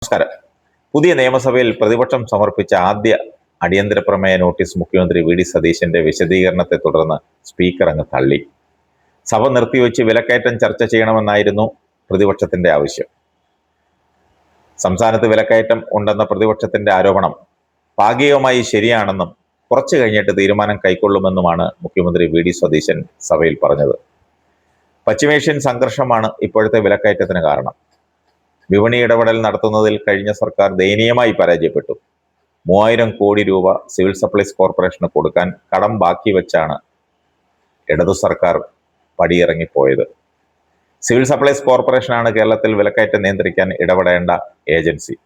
നമസ്കാരം. പുതിയ നിയമസഭയിൽ പ്രതിപക്ഷം സമർപ്പിച്ച ആദ്യ അടിയന്തര പ്രമേയ നോട്ടീസ് മുഖ്യമന്ത്രി വി ഡി സതീശന്റെ വിശദീകരണത്തെ തുടർന്ന് സ്പീക്കർ അങ്ങ് തള്ളി. സഭ നിർത്തിവെച്ച് വിലക്കയറ്റം ചർച്ച ചെയ്യണമെന്നായിരുന്നു പ്രതിപക്ഷത്തിന്റെ ആവശ്യം. സംസ്ഥാനത്ത് വിലക്കയറ്റം ഉണ്ടെന്ന പ്രതിപക്ഷത്തിന്റെ ആരോപണം ഭാഗികമായി ശരിയാണെന്നും കുറച്ചു കഴിഞ്ഞിട്ട് തീരുമാനം കൈക്കൊള്ളുമെന്നുമാണ് മുഖ്യമന്ത്രി വി ഡി സതീശൻ സഭയിൽ പറഞ്ഞത്. പശ്ചിമേഷ്യൻ സംഘർഷമാണ് ഇപ്പോഴത്തെ വിലക്കയറ്റത്തിന് കാരണം. വിപണി ഇടപെടൽ നടത്തുന്നതിൽ കഴിഞ്ഞ സർക്കാർ ദയനീയമായി പരാജയപ്പെട്ടു. 3000 കോടി രൂപ സിവിൽ സപ്ലൈസ് കോർപ്പറേഷന് കൊടുക്കാൻ കടം ബാക്കി വെച്ചാണ് ഇടതു സർക്കാർ പടിയിറങ്ങിപ്പോയത്. സിവിൽ സപ്ലൈസ് കോർപ്പറേഷനാണ് കേരളത്തിൽ വിലക്കയറ്റം നിയന്ത്രിക്കാൻ ഇടപെടേണ്ട ഏജൻസി.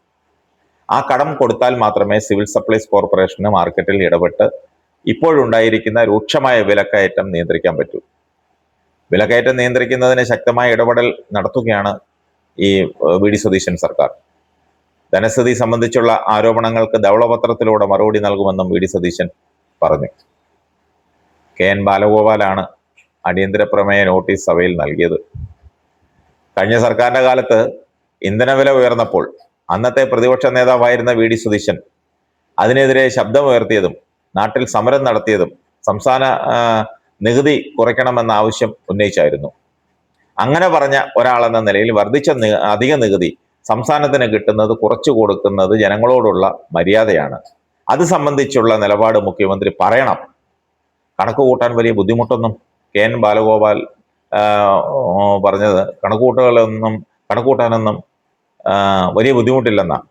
ആ കടം കൊടുത്താൽ മാത്രമേ സിവിൽ സപ്ലൈസ് കോർപ്പറേഷന് മാർക്കറ്റിൽ ഇടപെട്ട് ഇപ്പോഴുണ്ടായിരിക്കുന്ന രൂക്ഷമായ വിലക്കയറ്റം നിയന്ത്രിക്കാൻ പറ്റൂ. വിലക്കയറ്റം നിയന്ത്രിക്കുന്നതിന് ശക്തമായ ഇടപെടൽ നടത്തുകയാണ് ഈ വി ഡി സതീശൻ സർക്കാർ. ധനസ്ഥിതി സംബന്ധിച്ചുള്ള ആരോപണങ്ങൾക്ക് ധവളപത്രത്തിലൂടെ മറുപടി നൽകുമെന്നും വി ഡി സതീശൻ പറഞ്ഞു. കെ എൻ ബാലഗോപാലാണ് അടിയന്തര പ്രമേയ നോട്ടീസ് സഭയിൽ നൽകിയത്. കഴിഞ്ഞ സർക്കാരിന്റെ കാലത്ത് ഇന്ധനവില ഉയർന്നപ്പോൾ അന്നത്തെ പ്രതിപക്ഷ നേതാവായിരുന്ന വി ഡി സതീശൻ അതിനെതിരെ ശബ്ദമുയർത്തിയതും നാട്ടിൽ സമരം നടത്തിയതും സംസ്ഥാന നികുതി കുറയ്ക്കണമെന്ന ആവശ്യം ഉന്നയിച്ചായിരുന്നു. അങ്ങനെ പറഞ്ഞ ഒരാളെന്ന നിലയിൽ വർദ്ധിച്ച അധിക നികുതി സംസ്ഥാനത്തിന് കിട്ടുന്നത് കുറച്ചു കൊടുക്കുന്നത് ജനങ്ങളോടുള്ള മര്യാദയാണ്. അത് സംബന്ധിച്ചുള്ള നിലപാട് മുഖ്യമന്ത്രി പറയണം. കണക്ക് കൂട്ടാൻ വലിയ ബുദ്ധിമുട്ടൊന്നും കെ എൻ ബാലഗോപാൽ പറഞ്ഞത് കണക്കൂട്ടാനൊന്നും വലിയ ബുദ്ധിമുട്ടില്ലെന്നാണ്.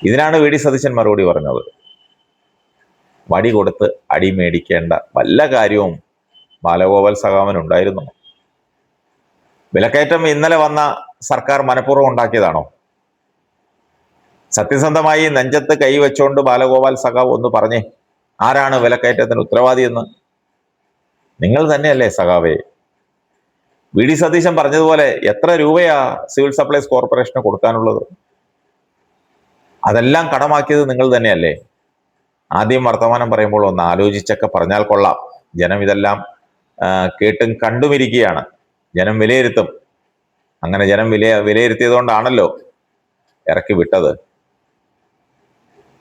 ഇതിനാണ് വി ഡി സതീശൻ മറുപടി പറഞ്ഞത്. വടി കൊടുത്ത് അടി മേടിക്കേണ്ട വല്ല കാര്യവും ബാലഗോപാൽ സഖാവിനുണ്ടായിരുന്നു? വിലക്കയറ്റം ഇന്നലെ വന്ന സർക്കാർ മനഃപൂർവ്വം ഉണ്ടാക്കിയതാണോ? സത്യസന്ധമായി നെഞ്ചത്ത് കൈവച്ചുകൊണ്ട് ബാലഗോപാൽ സഖാവ് ഒന്ന് പറഞ്ഞേ, ആരാണ് വിലക്കയറ്റത്തിന് ഉത്തരവാദിയെന്ന്? നിങ്ങൾ തന്നെയല്ലേ സഖാവേ? വി ഡി സതീശൻ പറഞ്ഞതുപോലെ എത്ര രൂപയാ സിവിൽ സപ്ലൈസ് കോർപ്പറേഷന് കൊടുക്കാനുള്ളത്? അതെല്ലാം കടമാക്കിയത് നിങ്ങൾ തന്നെയല്ലേ? ആദ്യം വർത്തമാനം പറയുമ്പോൾ ഒന്ന് ആലോചിച്ചൊക്കെ പറഞ്ഞാൽ കൊള്ളാം. ജനം ഇതെല്ലാം കേട്ടും കണ്ടുമിരിക്കുകയാണ്. ജനം വിലയിരുത്തും. അങ്ങനെ ജനം വിലയിരുത്തിയതുകൊണ്ടാണല്ലോ ഇറക്കി വിട്ടത്.